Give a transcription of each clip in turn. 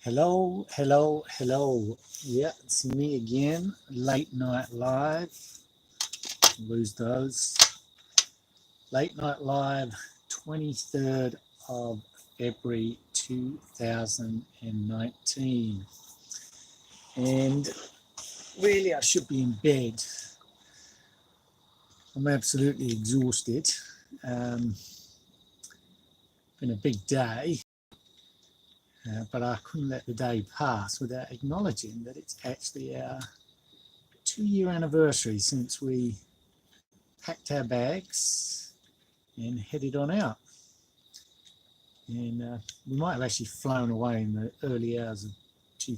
Hello, hello, hello. Yeah, it's me again. Late Night Live. Lose those. Late Night Live, 23rd of February 2019. And really, I should be in bed. I'm absolutely exhausted. Been a big day. But I couldn't let the day pass without acknowledging that it's actually our 2-year anniversary since we packed our bags and headed on out. And we might have actually flown away in the early hours of the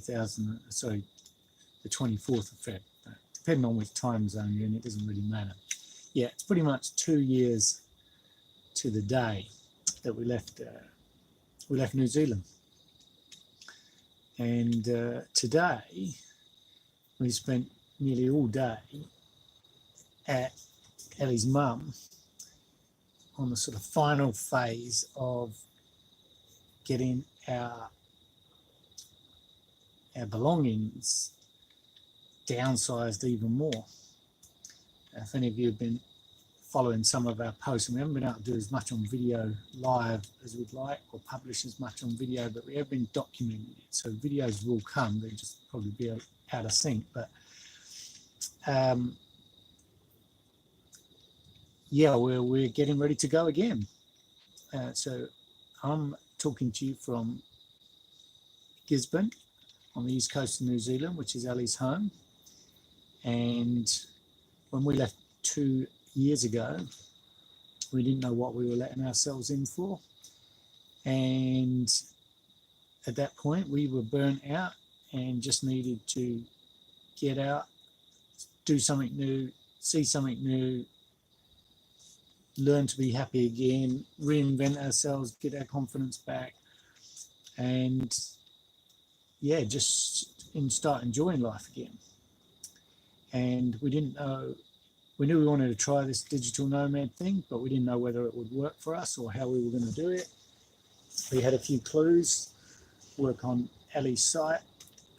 24th of Feb. Depending on which time zone you're in, it doesn't really matter. Yeah, it's pretty much 2 years to the day that we left New Zealand. And today we spent nearly all day at Ellie's mum on the sort of final phase of getting our belongings downsized even more. If any of you have been following some of our posts, and we haven't been able to do as much on video live as we'd like, or publish as much on video, but we have been documenting it. So videos will come, they'll just probably be out of sync. But yeah, we're getting ready to go again. So I'm talking to you from Gisborne on the east coast of New Zealand, which is Ellie's home. And when we left 2 years ago, we didn't know what we were letting ourselves in for. And at that point, we were burnt out and just needed to get out, do something new, see something new, learn to be happy again, reinvent ourselves, get our confidence back, and yeah, just start enjoying life again. And we didn't know, we knew we wanted to try this digital nomad thing, but we didn't know whether it would work for us or how we were going to do it. We had a few clues, work on Ellie's site,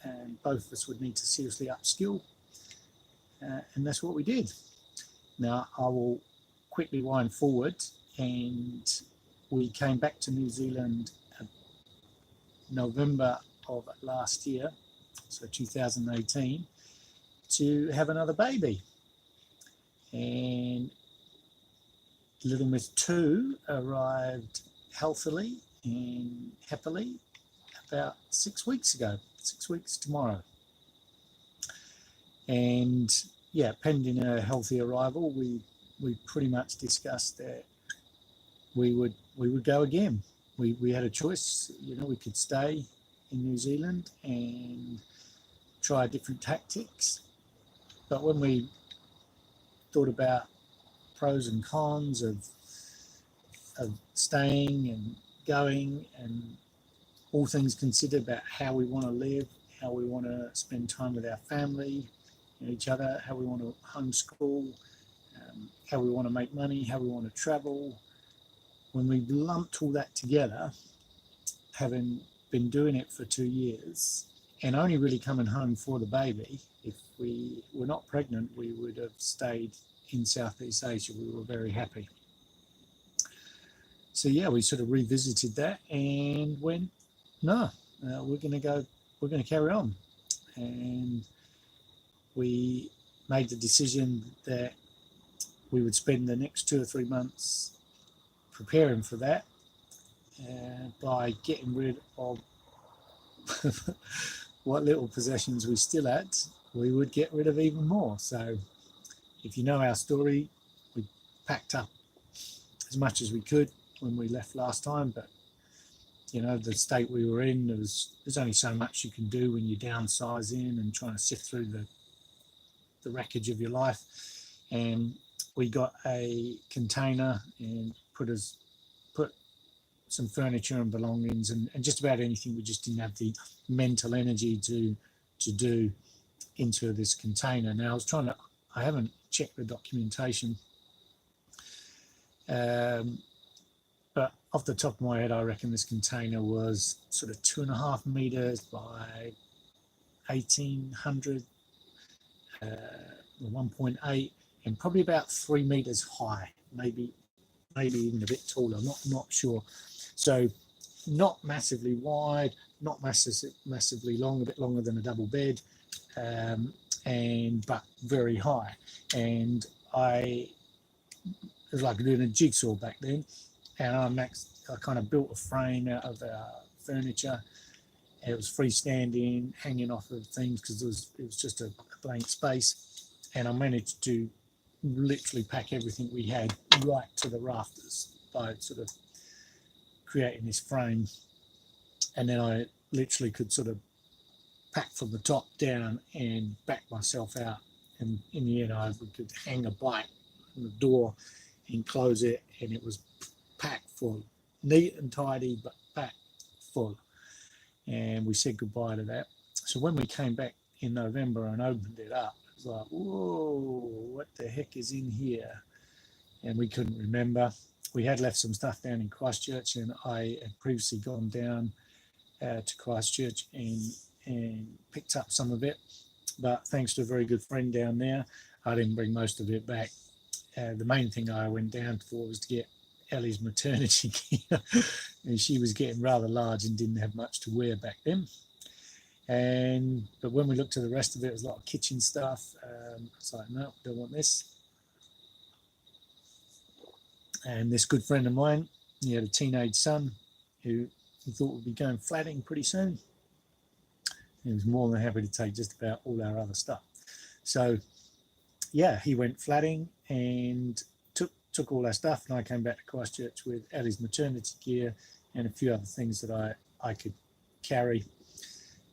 and both of us would need to seriously upskill. And that's what we did. Now, I will quickly wind forward, and we came back to New Zealand November of last year, so 2018, to have another baby. And little Miss 2 arrived healthily and happily about 6 weeks ago, 6 weeks tomorrow. And yeah, pending a healthy arrival, we pretty much discussed that we would go again. We had a choice, we could stay in New Zealand and try different tactics. But when we thought about pros and cons of staying and going, and all things considered about how we want to live, how we want to spend time with our family and each other, how we want to homeschool, how we want to make money, how we want to travel. When we lumped all that together, having been doing it for 2 years and only really coming home for the baby, if we were not pregnant, we would have stayed in Southeast Asia. We were very happy. So yeah, we sort of revisited that and went, no, we're going to carry on. And we made the decision that we would spend the next 2 or 3 months preparing for that by getting rid of what little possessions we still had. We would get rid of even more. So if you know our story, we packed up as much as we could when we left last time, but the state we were in, there's only so much you can do when you're downsizing and trying to sift through the wreckage of your life. And we got a container and put some furniture and belongings and just about anything we just didn't have the mental energy to do into this container. Now I haven't checked the documentation, but but off the top of my head, I reckon this container was sort of 2.5 meters by 1800, 1.8, and probably about 3 meters high, maybe even a bit taller, not sure. So not massively wide, not massively long, a bit longer than a double bed, but very high. And it was like doing a jigsaw back then, and I kind of built a frame out of our furniture. It was freestanding, hanging off of things, because it was just a blank space, and I managed to literally pack everything we had right to the rafters by sort of creating this frame. And then I literally could sort of pack from the top down and back myself out, and in the end we could hang a bike on the door and close it, and it was packed full, neat and tidy, but packed full. And we said goodbye to that. So when we came back in November and opened it up, it was like, whoa, what the heck is in here? And we couldn't remember. We had left some stuff down in Christchurch, and I had previously gone down to Christchurch and picked up some of it. But thanks to a very good friend down there, I didn't bring most of it back. The main thing I went down for was to get Ellie's maternity gear, and she was getting rather large and didn't have much to wear back then. But when we looked at the rest of it, it was a lot of kitchen stuff. It's like, no, don't want this. And this good friend of mine, he had a teenage son who he thought would be going flatting pretty soon. He was more than happy to take just about all our other stuff. So yeah, he went flatting and took all our stuff, and I came back to Christchurch with Ellie's maternity gear and a few other things that I could carry.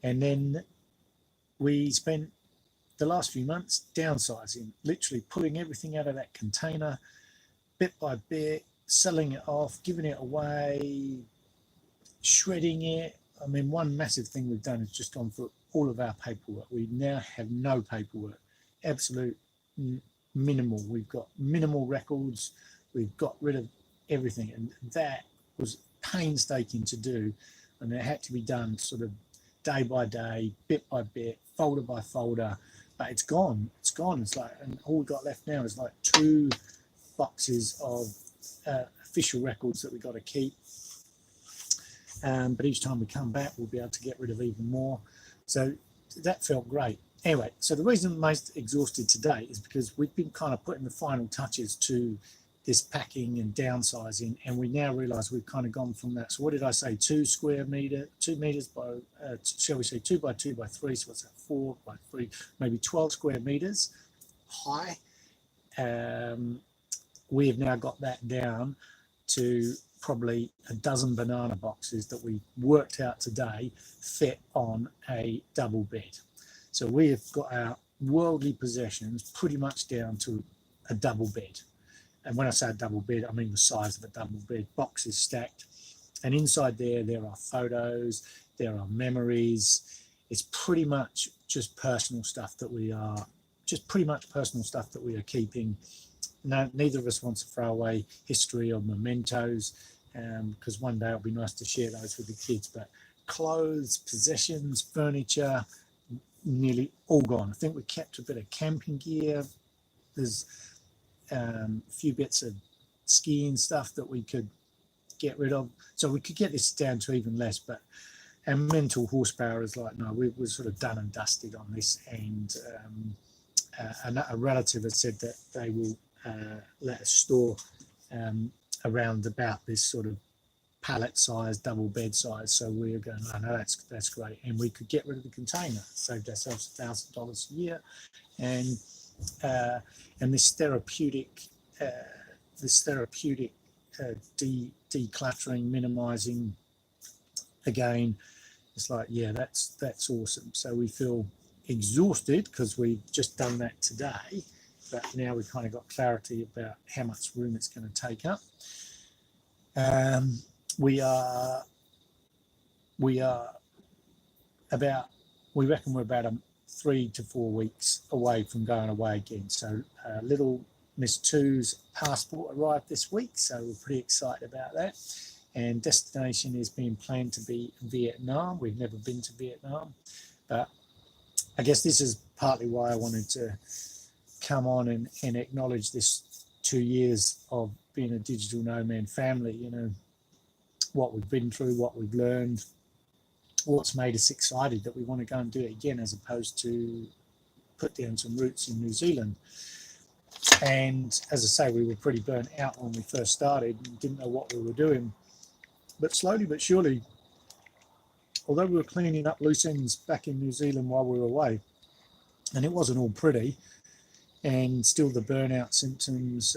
And then we spent the last few months downsizing, literally pulling everything out of that container bit by bit, selling it off, giving it away, shredding it. I mean, one massive thing we've done is just gone through all of our paperwork. We now have no paperwork, absolute minimal. We've got minimal records. We've got rid of everything, and that was painstaking to do, and it had to be done sort of day by day, bit by bit, folder by folder. But it's gone. It's like, and all we've got left now is like 2 boxes of official records that we've got to keep. But each time we come back, we'll be able to get rid of even more. So that felt great. Anyway, so the reason I'm most exhausted today is because we've been kind of putting the final touches to this packing and downsizing, and we now realize we've kind of gone from that. So what did I say? 2 meters by, shall we say 2 by 2 by 3? So what's that? 4 by 3, maybe 12 square meters high. We have now got that down to probably a dozen banana boxes that we worked out today fit on a double bed. So we have got our worldly possessions pretty much down to a double bed. And when I say a double bed, I mean the size of a double bed, boxes stacked. And inside there are photos, there are memories. It's pretty much just personal stuff that we are keeping. No, neither of us wants to throw away history or mementos, because one day it'll be nice to share those with the kids. But clothes, possessions, furniture, nearly all gone. I think we kept a bit of camping gear. There's a few bits of skiing stuff that we could get rid of, so we could get this down to even less. But our mental horsepower is like, no, we're sort of done and dusted on this. And a relative has said that they will let us store around about this sort of pallet size, double bed size. So we're going, oh, no, that's great. And we could get rid of the container, saved ourselves $1,000 a year. And this therapeutic decluttering, minimizing, again, it's like, yeah, that's awesome. So we feel exhausted because we've just done that today, but now we've kind of got clarity about how much room it's going to take up. We reckon we're about 3 to 4 weeks away from going away again. So little Miss Two's passport arrived this week, so we're pretty excited about that. And destination is being planned to be Vietnam. We've never been to Vietnam, but I guess this is partly why I wanted to come on and acknowledge this 2 years of being a digital nomad family. You know, what we've been through, what we've learned, what's made us excited that we want to go and do it again, as opposed to put down some roots in New Zealand. And as I say, we were pretty burnt out when we first started and didn't know what we were doing. But slowly but surely, although we were cleaning up loose ends back in New Zealand while we were away, and it wasn't all pretty, and still the burnout symptoms,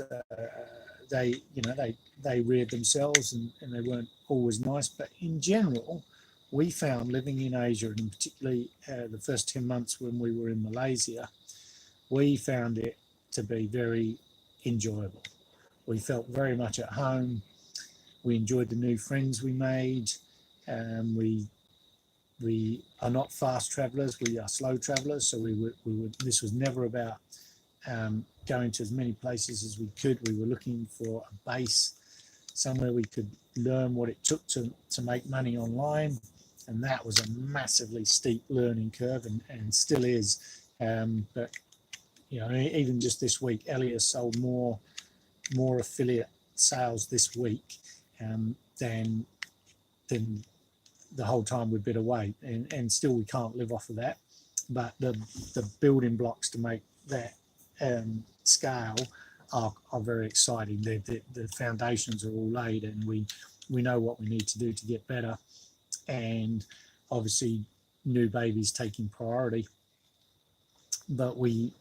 they reared themselves, and they weren't always nice. But in general, we found living in Asia, and particularly the first 10 months when we were in Malaysia, we found it to be very enjoyable. We felt very much at home. We enjoyed the new friends we made. We are not fast travelers, we are slow travelers. So this was never about going to as many places as we could. We were looking for a base, somewhere we could learn what it took to make money online. And that was a massively steep learning curve, and still is. But you know, even just this week, Ellie has sold more affiliate sales this week than the whole time we've been away, and still we can't live off of that. But the building blocks to make that scale are very exciting. The foundations are all laid, and we know what we need to do to get better. And obviously new babies taking priority, but we've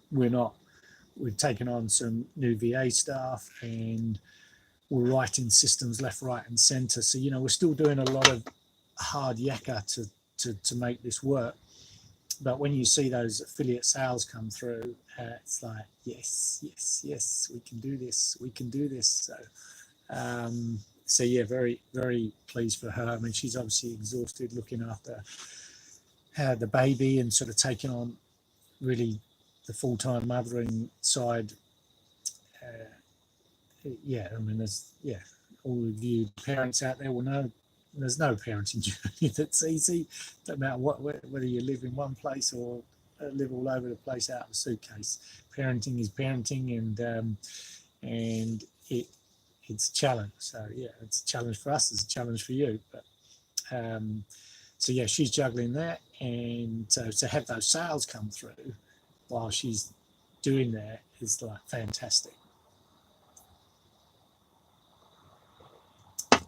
taken on some new VA staff, and we're writing systems left, right and center. So, you know, we're still doing a lot of hard yakka to make this work. But when you see those affiliate sales come through, it's like, yes, we can do this. So yeah, very, very pleased for her. I mean, she's obviously exhausted looking after the baby and sort of taking on really the full-time mothering side. I mean, all of you parents out there will know there's no parenting journey that's easy. No matter whether you live in one place or live all over the place out of a suitcase. Parenting is parenting, and it's a challenge. So yeah, it's a challenge for us, it's a challenge for you. But so yeah, she's juggling that, and so to have those sales come through while she's doing that is like fantastic.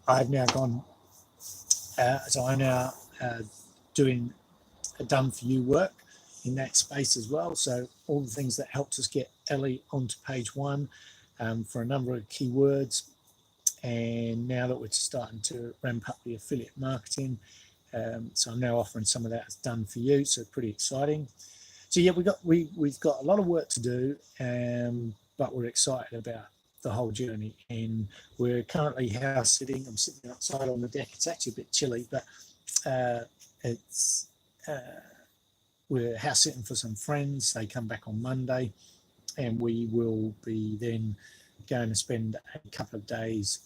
I've now gone, so I'm now doing a done for you work in that space as well. So all the things that helped us get Ellie onto page one for a number of keywords. And now that we're starting to ramp up the affiliate marketing, so I'm now offering some of that as done for you. So pretty exciting. So yeah, we've got a lot of work to do, but we're excited about the whole journey. And we're currently house sitting. I'm sitting outside on the deck. It's actually a bit chilly, but we're house sitting for some friends. They come back on Monday, and we will be then going to spend a couple of days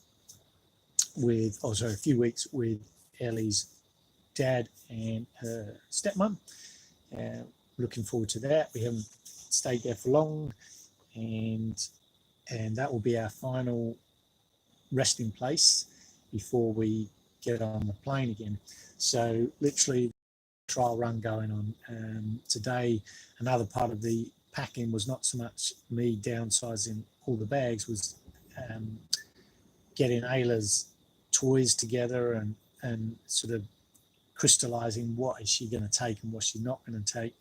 a few weeks with Ellie's dad and her stepmom. Looking forward to that. We haven't stayed there for long, and that will be our final resting place before we get on the plane again. So literally trial run going on today. Another part of the packing was not so much me downsizing all the bags, was getting Ayla's toys together and sort of crystallizing what is she going to take and what she's not going to take,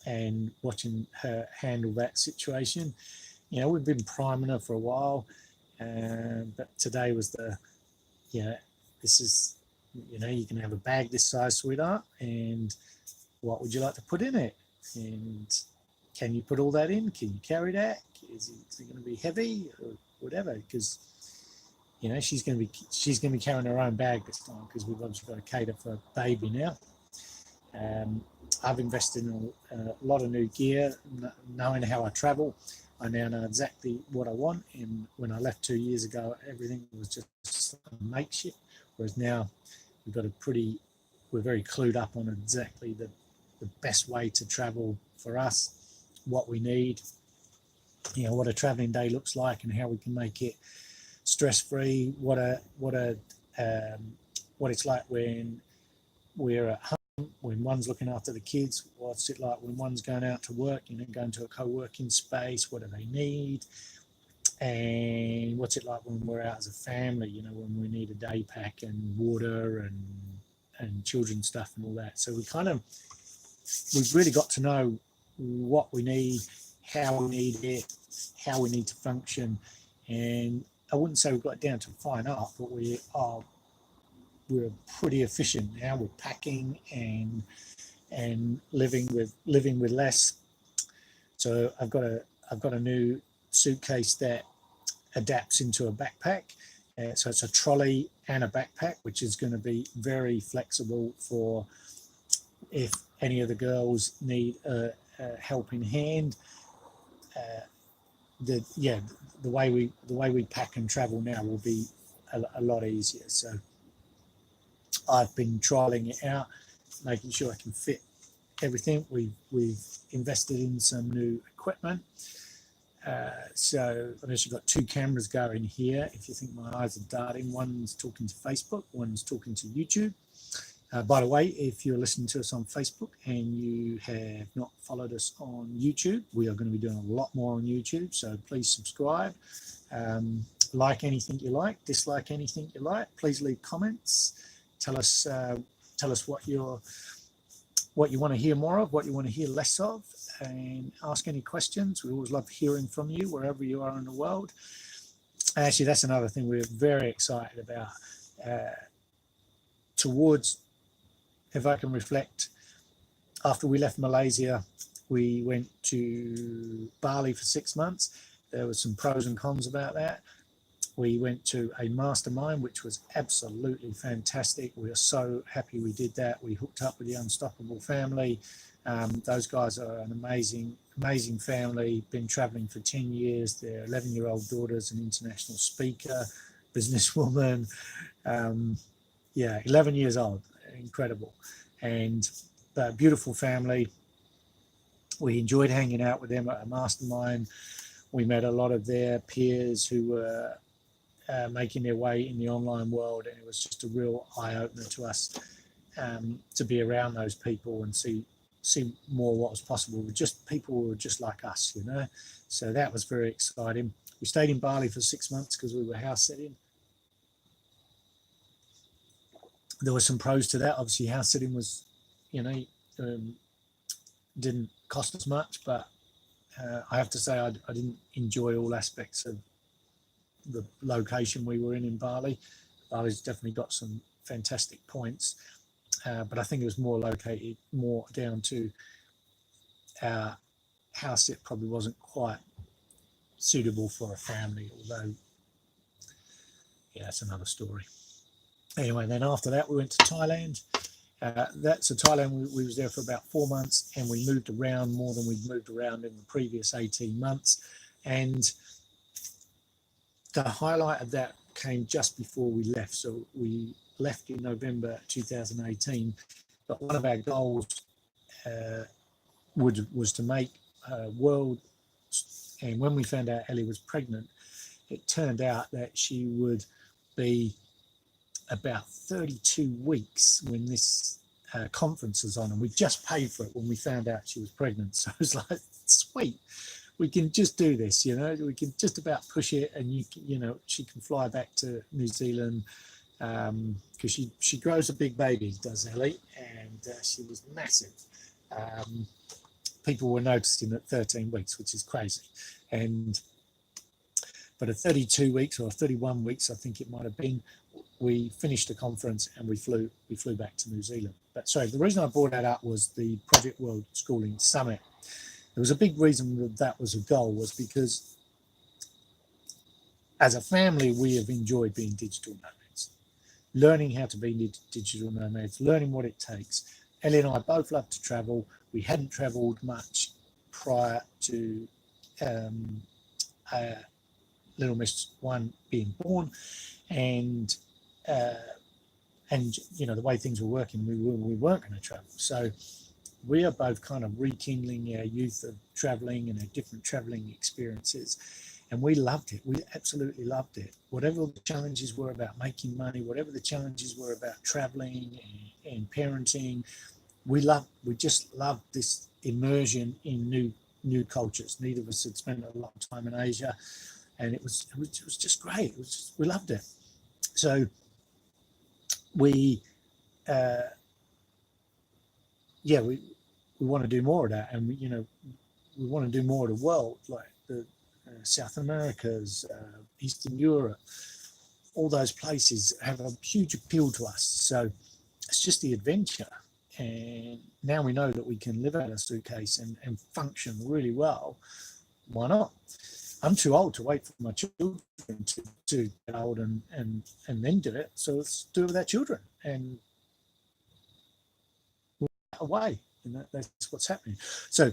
and watching her handle that situation. You know, we've been priming her for a while, but today was this is, you know, you can have a bag this size, sweetheart, and what would you like to put in it? And can you put all that in? Can you carry that? Is it going to be heavy or whatever? Because, you know, she's going to be carrying her own bag this time, because we've obviously got to cater for baby now. I've invested in a lot of new gear, knowing how I travel. I now know exactly what I want. And when I left 2 years ago, everything was just a makeshift. Whereas now we're very clued up on exactly the best way to travel for us, what we need, what a traveling day looks like and how we can make it stress-free, what it's like when we're at home, when one's looking after the kids, what's it like when one's going out to work, going to a co-working space, what do they need, and what's it like when we're out as a family, when we need a day pack and water and children's stuff and all that. So we've really got to know what we need, how we need it, how we need to function. And I wouldn't say we've got it down to a fine art, but we're pretty efficient now. We're packing and living with less. So I've got a new suitcase that adapts into a backpack. So it's a trolley and a backpack, which is going to be very flexible for if any of the girls need a helping hand. The way we pack and travel now will be a lot easier. So I've been trialing it out, making sure I can fit everything. We've invested in some new equipment. So I've actually got 2 cameras going here. If you think my eyes are darting, one's talking to Facebook, one's talking to YouTube. By the way, if you're listening to us on Facebook and you have not followed us on YouTube, we are going to be doing a lot more on YouTube. So please subscribe, like anything you like, dislike anything you like. Please leave comments. Tell us what you want to hear more of, what you want to hear less of, and ask any questions. We always love hearing from you wherever you are in the world. Actually, that's another thing we're very excited about. If I can reflect, after we left Malaysia, we went to Bali for 6 months. There were some pros and cons about that. We went to a mastermind, which was absolutely fantastic. We are so happy we did that. We hooked up with the Unstoppable family. Those guys are an amazing, amazing family, been traveling for 10 years. Their 11-year-old daughter's an international speaker, businesswoman. 11 years old, incredible. And a beautiful family. We enjoyed hanging out with them at a mastermind. We met a lot of their peers who were making their way in the online world, and it was just a real eye-opener to us to be around those people and see more what was possible with just people who were just like us, So that was very exciting. We stayed in Bali for 6 months because we were house sitting. There were some pros to that. Obviously, house sitting was, didn't cost us much, but I have to say I didn't enjoy all aspects of the location we were in Bali. Bali's definitely got some fantastic points, but I think it was more down to our house sit probably wasn't quite suitable for a family, although that's another story. Anyway, then after that we went to Thailand. Thailand, we was there for about 4 months, and we moved around more than we'd moved around in the previous 18 months. And the highlight of that came just before we left. So we left in November 2018, but one of our goals was to make world. And when we found out Ellie was pregnant, it turned out that she would be about 32 weeks when this conference was on, and we just paid for it when we found out she was pregnant. So it was like, sweet, we can just do this, we can just about push it, and she can fly back to New Zealand because she grows a big baby, does Ellie, and she was massive. People were noticing at 13 weeks, which is crazy, but at 32 weeks or 31 weeks, I think it might have been, we finished the conference and we flew back to New Zealand. But sorry, the reason I brought that up was the Project World Schooling Summit. There was a big reason that was a goal, was because as a family, we have enjoyed being digital nomads, learning how to be digital nomads, learning what it takes. Ellie and I both love to travel. We hadn't traveled much prior to little Miss One being born, and you know, the way things were working, we weren't going to travel. So we are both kind of rekindling our youth of traveling and our different traveling experiences. And we loved it. We absolutely loved it. Whatever the challenges were about making money, whatever the challenges were about traveling and parenting, we just loved this immersion in new cultures. Neither of us had spent a long time in Asia, and it was just great. We loved it. So we want to do more of that, and we want to do more of the world, like the South Americas, Eastern Europe. All those places have a huge appeal to us. So it's just the adventure. And now we know that we can live out a suitcase and function really well. Why not? I'm too old to wait for my children to get old and then do it. So let's do it with our children and away. And that's what's happening. So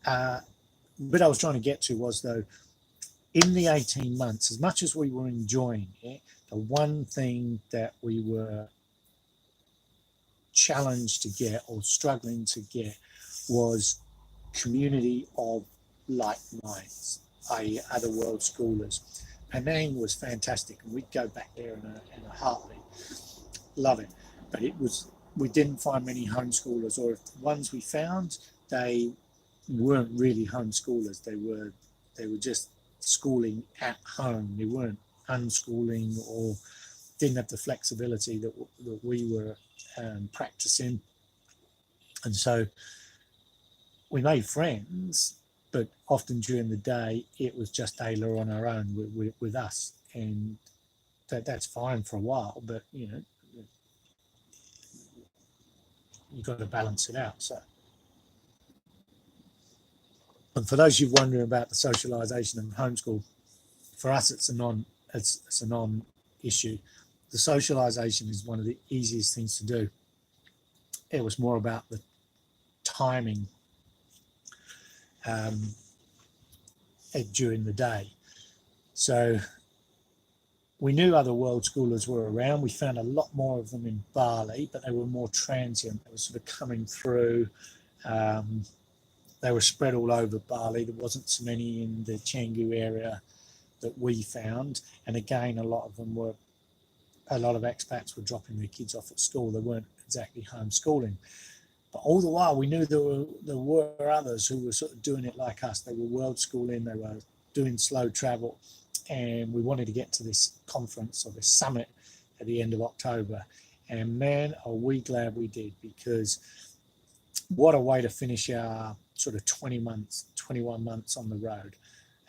what I was trying to get to was, though, in the 18 months, as much as we were enjoying it, the one thing that we were challenged to get or struggling to get was community of like minds, i.e. other world schoolers. Penang was fantastic, and we'd go back there in a heartbeat. Love it. But we didn't find many homeschoolers, or if the ones we found, they weren't really homeschoolers. They were just schooling at home. They weren't unschooling or didn't have the flexibility that we were practicing. And so we made friends, but often during the day it was just Ayla on her own with us, and that's fine for a while, but you've got to balance it out. So, and for those of you wondering about the socialization of homeschool, for us it's a non-issue. The socialization is one of the easiest things to do. It was more about the timing during the day. So we knew other world schoolers were around. We found a lot more of them in Bali, but they were more transient. They were sort of coming through. They were spread all over Bali. There wasn't so many in the Canggu area that we found. And again, a lot of expats were dropping their kids off at school. They weren't exactly homeschooling. But all the while, we knew there were others who were sort of doing it like us. They were world schooling. They were doing slow travel. And we wanted to get to this conference or this summit at the end of October. And man, are we glad we did, because what a way to finish our sort of 21 months on the road.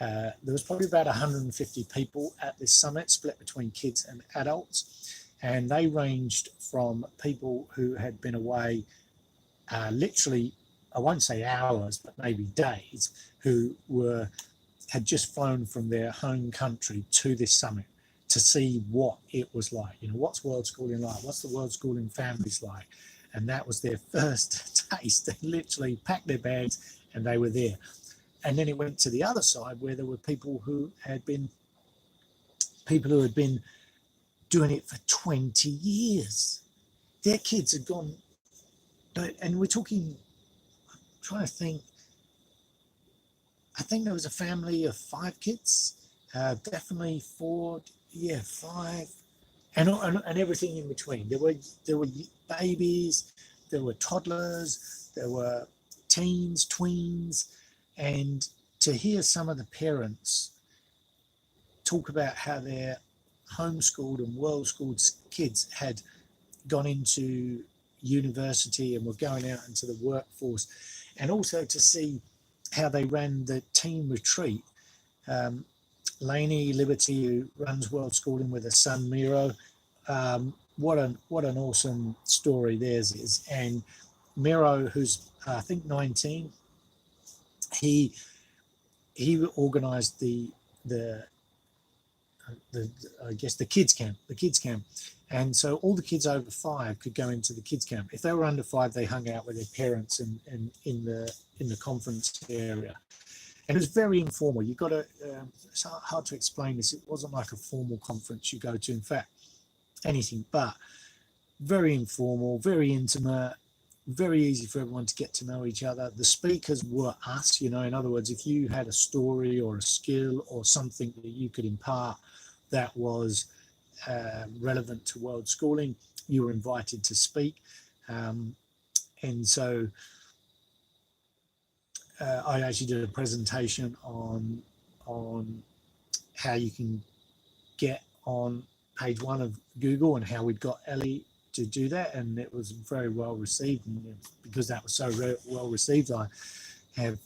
There was probably about 150 people at this summit, split between kids and adults. And they ranged from people who had been away literally, I won't say hours, but maybe days, who had just flown from their home country to this summit to see what it was like. What's world schooling like? What's the world schooling families like? And that was their first taste. They literally packed their bags and they were there. And then it went to the other side, where there were people who had been doing it for 20 years. Their kids had gone, and we're talking, I'm trying to think, I think there was a family of 5 kids, definitely 4, 5, and everything in between. There were babies, there were toddlers, there were teens, tweens, and to hear some of the parents talk about how their homeschooled and world schooled kids had gone into university and were going out into the workforce, and also to see how they ran the team retreat. Lainey Liberty, who runs World Schooling with her son Miro, what an awesome story theirs is. And Miro, who's I think 19, he organised the I guess the kids camp, and so all the kids over 5 could go into the kids camp. If they were under 5, they hung out with their parents in the conference area. And it was very informal. You got to, it's hard to explain this. It wasn't like a formal conference you go to. In fact, anything but. Very informal, very intimate, very easy for everyone to get to know each other. The speakers were us, in other words, if you had a story or a skill or something that you could impart that was relevant to world schooling, you were invited to speak. And so I actually did a presentation on how you can get on page 1 of Google and how we'd got Ellie to do that, and it was very well received. And because that was so well received, I have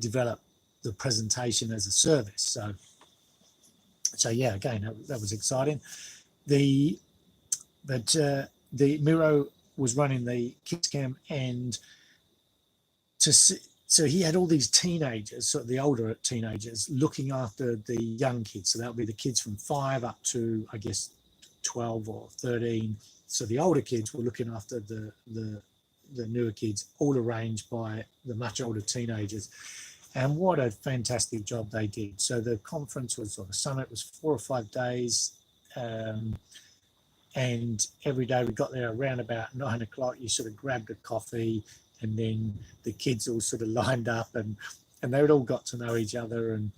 developed the presentation as a service. So yeah, again, that was exciting. The Miro was running the kids camp, and so he had all these teenagers, sort of the older teenagers, looking after the young kids. So that would be the kids from 5 up to, I guess, 12 or 13. So the older kids were looking after the newer kids, all arranged by the much older teenagers. And what a fantastic job they did. So the conference was, or the summit was 4 or 5 days. And every day we got there around about 9 o'clock, you sort of grabbed a coffee, and then the kids all sort of lined up, and they all got to know each other, and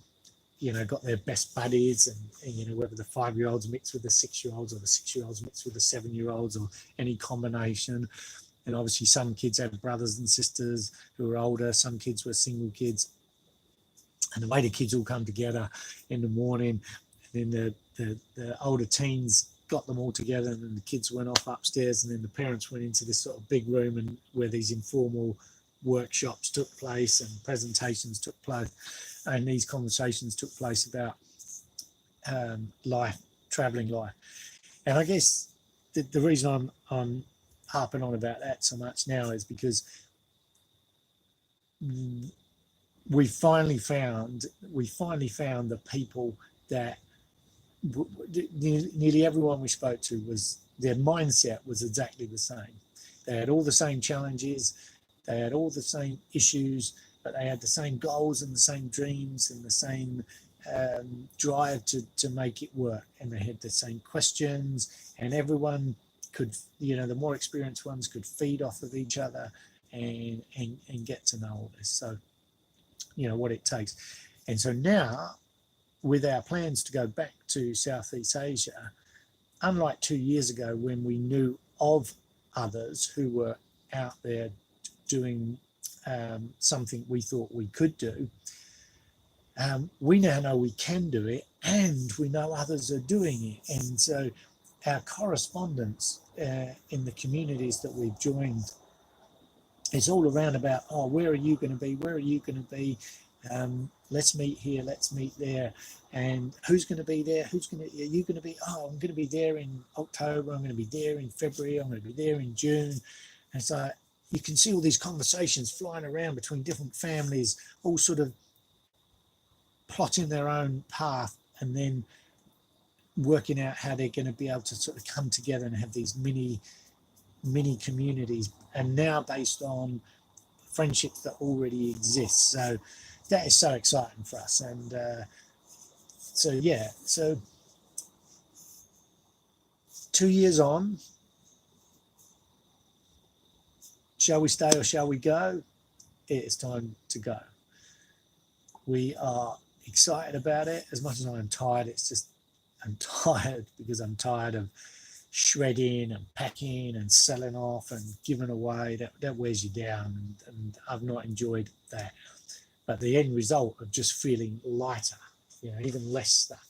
got their best buddies, and whether the 5-year-olds mixed with the 6-year-olds or the 6-year-olds mixed with the 7-year-olds or any combination. And obviously some kids had brothers and sisters who were older, some kids were single kids. And the way the kids all come together in the morning, and then the older teens got them all together, and then the kids went off upstairs, and then the parents went into this sort of big room, and where these informal workshops took place and presentations took place, and these conversations took place about life, traveling life. And I guess the reason I'm harping on about that so much now is because we finally found the people that nearly everyone we spoke to, was their mindset was exactly the same. They had all the same challenges, they had all the same issues, but they had the same goals and the same dreams and the same drive to make it work. And they had the same questions, and everyone could, the more experienced ones could feed off of each other and get to know all this. So, what it takes. And so now, with our plans to go back to Southeast Asia, unlike 2 years ago when we knew of others who were out there doing something we thought we could do, we now know we can do it, and we know others are doing it. And so our correspondence in the communities that we've joined, it's all around about, oh, where are you going to be? Where are you going to be? Let's meet here, let's meet there. And who's going to be there? Are you going to be? Oh, I'm going to be there in October. I'm going to be there in February. I'm going to be there in June. And so you can see all these conversations flying around between different families, all sort of plotting their own path, and then working out how they're going to be able to sort of come together and have these mini communities, and now based on friendships that already exist. So that is so exciting for us. And so 2 years on, shall we stay or shall we go? It is time to go. We are excited about it. As much as I'm tired, I'm tired because I'm tired of shredding and packing and selling off and giving away. That wears you down, and I've not enjoyed that. But the end result of just feeling lighter, even less stuff,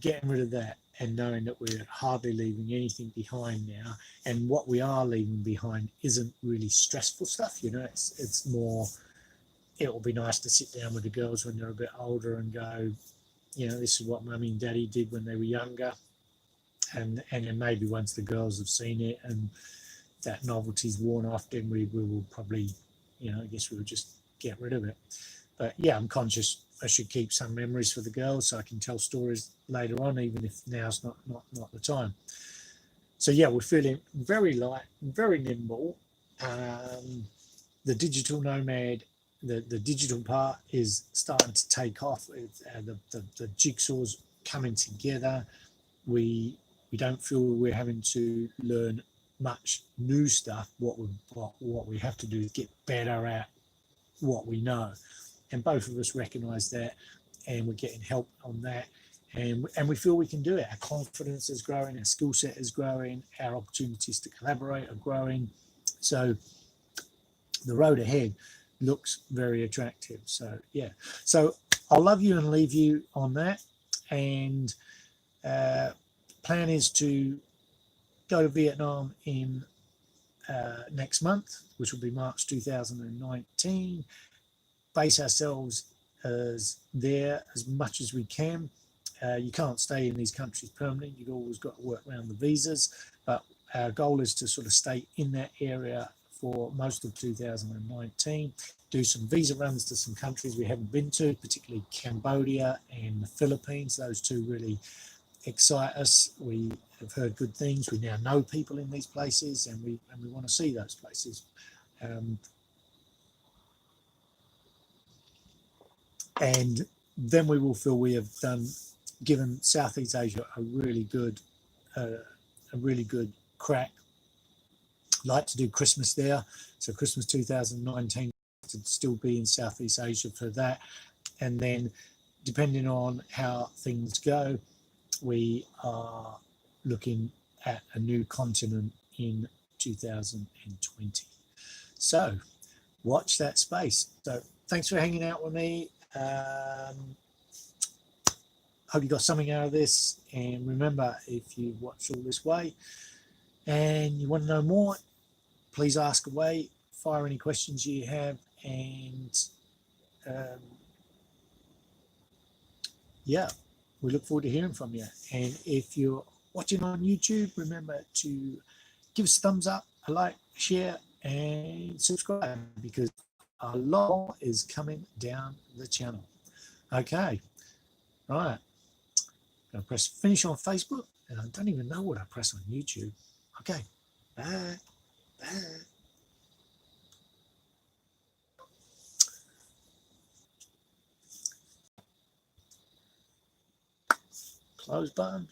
getting rid of that, and knowing that we're hardly leaving anything behind now, and what we are leaving behind isn't really stressful stuff. It's more, it will be nice to sit down with the girls when they're a bit older and go, this is what Mummy and Daddy did when they were younger, and then maybe once the girls have seen it and that novelty's worn off, then we will probably, I guess we'll just get rid of it. But yeah, I'm conscious I should keep some memories for the girls so I can tell stories later on, even if now's not the time. So yeah, we're feeling very light, very nimble, The digital nomad, the digital part is starting to take off. The jigsaw's coming together. We don't feel we're having to learn much new stuff. What we have to do is get better at what we know, and both of us recognise that, and we're getting help on that, and we feel we can do it. Our confidence is growing, our skill set is growing, our opportunities to collaborate are growing. So the road ahead looks very attractive. So yeah, so I'll love you and leave you on that, and plan is to go to Vietnam in next month, which will be March 2019. Base ourselves as there as much as we can. You can't stay in these countries permanently. You've always got to work around the visas, but our goal is to sort of stay in that area for most of 2019, do some visa runs to some countries we haven't been to, particularly Cambodia and the Philippines. Those two really excite us. We have heard good things. We now know people in these places, and we want to see those places. And then we will feel we have given Southeast Asia a really good crack. Like to do Christmas there, so Christmas 2019 to still be in Southeast Asia for that, and then depending on how things go, we are looking at a new continent in 2020. So watch that space. So thanks for hanging out with me. Hope you got something out of this, and remember, if you watch all this way and you want to know more, please ask away, fire any questions you have, and yeah, we look forward to hearing from you. And if you're watching on YouTube, remember to give us a thumbs up, a like, share, and subscribe, because a lot is coming down the channel. Okay, right. I'm going to press finish on Facebook, and I don't even know what I press on YouTube. Okay, bye. Bye. Close button.